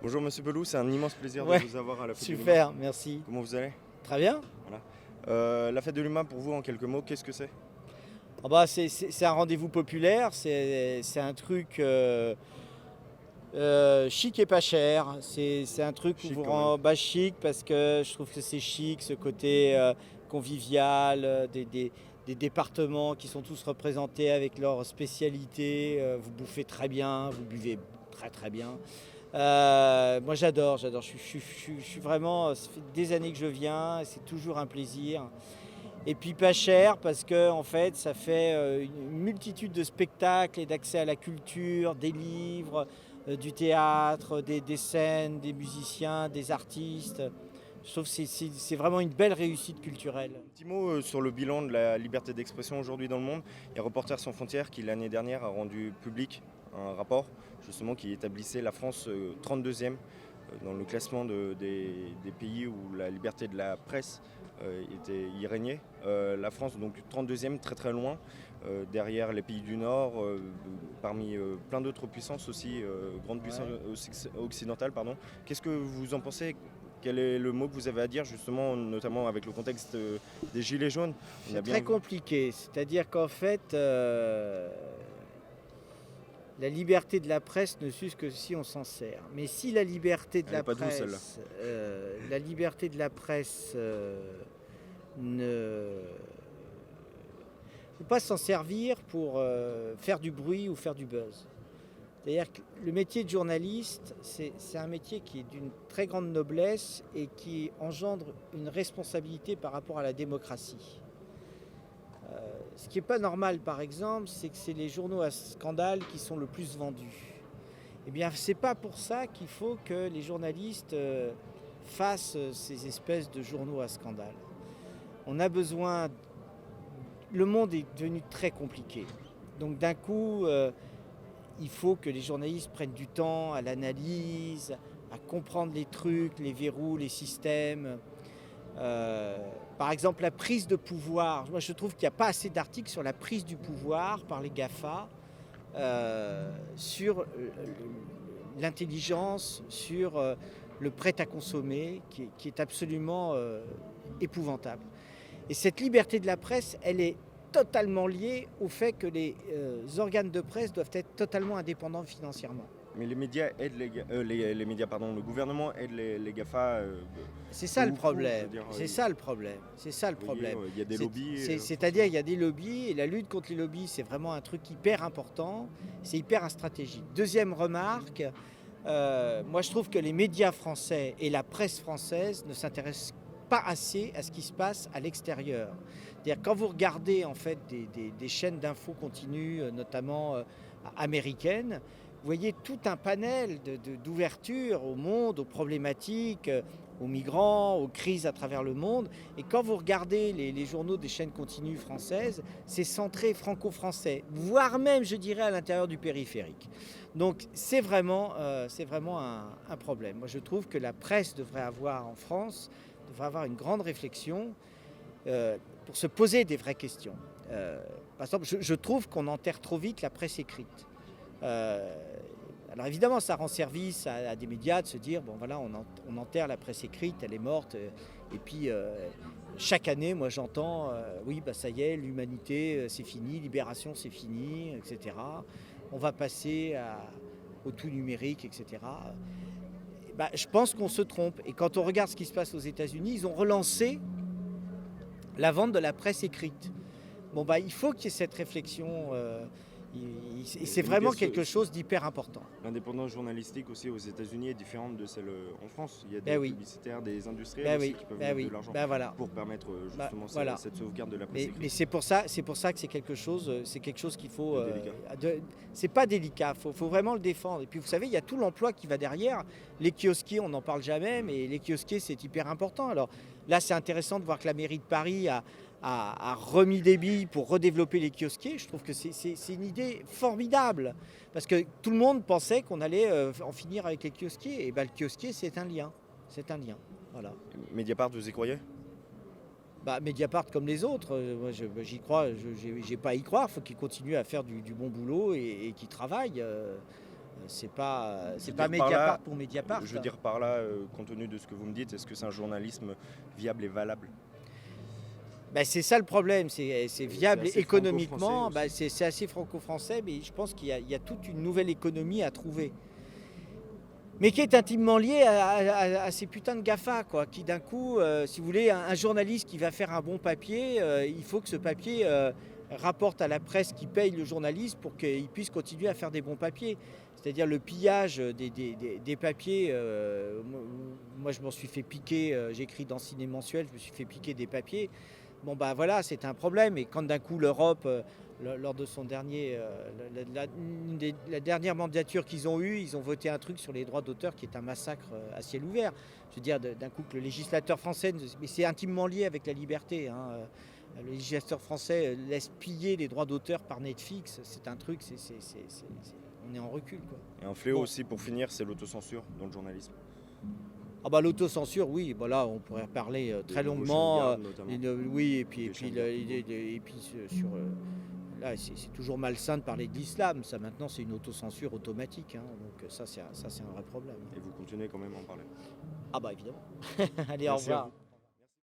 Bonjour Monsieur Pelou, c'est un immense plaisir de Ouais, vous avoir à la Fête de l'Humain. super, merci. Comment vous allez? Très bien. Voilà. La Fête de l'Humain pour vous en quelques mots, qu'est-ce que c'est? Ah bah, c'est un rendez-vous populaire, c'est un truc chic et pas cher. C'est un truc où Chic vous quand même. rend chic parce que je trouve que c'est chic, ce côté convivial, des départements qui sont tous représentés avec leurs spécialités. Vous bouffez très bien, vous buvez très très bien. Moi j'adore. Je suis vraiment, ça fait des années que je viens, c'est toujours un plaisir. Et puis pas cher parce que en fait ça fait une multitude de spectacles et d'accès à la culture, des livres, du théâtre, des scènes, des musiciens, des artistes. Je trouve que c'est vraiment une belle réussite culturelle. Un petit mot sur le bilan de la liberté d'expression aujourd'hui dans le monde. Il y a Reporters sans frontières qui l'année dernière a rendu public un rapport justement qui établissait la France 32e dans le classement des pays où la liberté de la presse y régnait. La France donc 32e, très très loin, derrière les pays du Nord, parmi plein d'autres puissances aussi, grandes puissances Ouais. occidentales. Pardon. Qu'est-ce que vous en pensez? Quel est le mot que vous avez à dire justement, notamment avec le contexte des Gilets jaunes? On a C'est bien très vu. compliqué, c'est-à-dire qu'en fait la liberté de la presse ne s'use que si on s'en sert. Mais si la liberté de Elle n'est la pas douce celle-là. presse, la liberté de la presse ne faut pas s'en servir pour faire du bruit ou faire du buzz. C'est-à-dire que le métier de journaliste, c'est un métier qui est d'une très grande noblesse et qui engendre une responsabilité par rapport à la démocratie. Ce qui n'est pas normal, par exemple, c'est que c'est les journaux à scandale qui sont le plus vendus. Eh bien, c'est pas pour ça qu'il faut que les journalistes fassent ces espèces de journaux à scandale. On a besoin. Le monde est devenu très compliqué. Donc, d'un coup, il faut que les journalistes prennent du temps à l'analyse, à comprendre les trucs, les verrous, les systèmes. Euh, Par exemple, la prise de pouvoir. Moi, je trouve qu'il n'y a pas assez d'articles sur la prise du pouvoir par les GAFA, sur l'intelligence, sur le prêt à consommer, qui est absolument épouvantable. Et cette liberté de la presse, elle est totalement liée au fait que les organes de presse doivent être totalement indépendants financièrement. Mais les médias aident les médias, pardon, le gouvernement aide les GAFA C'est peu ça le ou prou. Je problème. veux dire, C'est ça le problème. C'est ça le vous voyez, problème. il y a des lobbies. C'est-à-dire il y a des lobbies et la lutte contre les lobbies, c'est vraiment un truc hyper important. C'est hyper stratégique. Deuxième remarque, moi je trouve que les médias français et la presse française ne s'intéressent pas assez à ce qui se passe à l'extérieur. C'est-à-dire quand vous regardez en fait des chaînes d'infos continues, notamment américaines, vous voyez tout un panel d'ouverture au monde, aux problématiques, aux migrants, aux crises à travers le monde. Et quand vous regardez les journaux des chaînes continues françaises, c'est centré franco-français, voire même, je dirais, à l'intérieur du périphérique. Donc c'est vraiment un problème. Moi, je trouve que la presse devrait avoir en France, devrait avoir une grande réflexion pour se poser des vraies questions. Par exemple, je trouve qu'on enterre trop vite la presse écrite. Euh, alors évidemment, ça rend service à des médias de se dire, bon voilà, on enterre la presse écrite, elle est morte. Et puis chaque année, moi j'entends, oui, bah ça y est, l'humanité, c'est fini, Libération, c'est fini, etc. On va passer au tout numérique, etc. Et bah, je pense qu'on se trompe. Et quand on regarde ce qui se passe aux États-Unis, ils ont relancé la vente de la presse écrite. Bon, bah, il faut qu'il y ait cette réflexion. Et c'est Les médias vraiment quelque chose d'hyper important. L'indépendance journalistique aussi aux États-Unis est différente de celle en France. Il y a des Ben oui, publicitaires, des industriels ben aussi oui, qui peuvent ben mettre de oui, l'argent ben voilà. pour permettre Ben justement voilà. cette sauvegarde de la presse Mais écrite. c'est pour ça que c'est quelque chose qu'il faut. De délicat. C'est pas délicat, faut vraiment le défendre. Et puis vous savez, il y a tout l'emploi qui va derrière. Les kiosquiers, on n'en parle jamais, mais les kiosquiers, c'est hyper important. Alors là, c'est intéressant de voir que la mairie de Paris a remis des billes pour redévelopper les kiosquiers. Je trouve que c'est une idée formidable. Parce que tout le monde pensait qu'on allait en finir avec les kiosquiers. Et ben, le kiosquier, c'est un lien. C'est un lien. Voilà. Mediapart, vous y croyez? Bah, Mediapart comme les autres, moi j'y crois, j'ai pas à y croire, il faut qu'ils continuent à faire du bon boulot et qu'ils travaillent. C'est pas Je veux pas dire par Mediapart là- pour Mediapart. Je veux dire par là, compte tenu de ce que vous me dites, est-ce que c'est un journalisme viable et valable? Ben, c'est ça le problème, c'est viable assez économiquement, franco-français c'est assez franco-français, mais je pense qu'il y a toute une nouvelle économie à trouver. Mais qui est intimement liée à ces putains de GAFA, quoi, qui d'un coup, si vous voulez, un journaliste qui va faire un bon papier, il faut que ce papier rapporte à la presse qui paye le journaliste pour qu'il puisse continuer à faire des bons papiers. C'est-à-dire le pillage des papiers. Moi, je m'en suis fait piquer, j'écris dans Ciné Mensuel, je me suis fait piquer des papiers. Bon, bah voilà, c'est un problème. Et quand d'un coup, l'Europe, lors de son dernier, la dernière mandature qu'ils ont eue, ils ont voté un truc sur les droits d'auteur qui est un massacre à ciel ouvert. Je veux dire, d'un coup, que le législateur français, mais c'est intimement lié avec la liberté, hein. Le législateur français laisse piller les droits d'auteur par Netflix. C'est un truc, on est en recul, quoi. Et un fléau Bon. aussi, pour finir, c'est l'autocensure dans le journalisme. Ah bah l'autocensure, oui, bah là on pourrait parler très nouveaux longuement. chiens de garde, notamment. Oui, et puis, Des chiens de garde. et puis sur là c'est toujours malsain de parler de l'islam. Ça maintenant c'est une autocensure automatique, hein. Donc ça c'est un vrai problème. Et vous continuez quand même à en parler. Ah bah évidemment. Allez, au Merci à revoir. vous.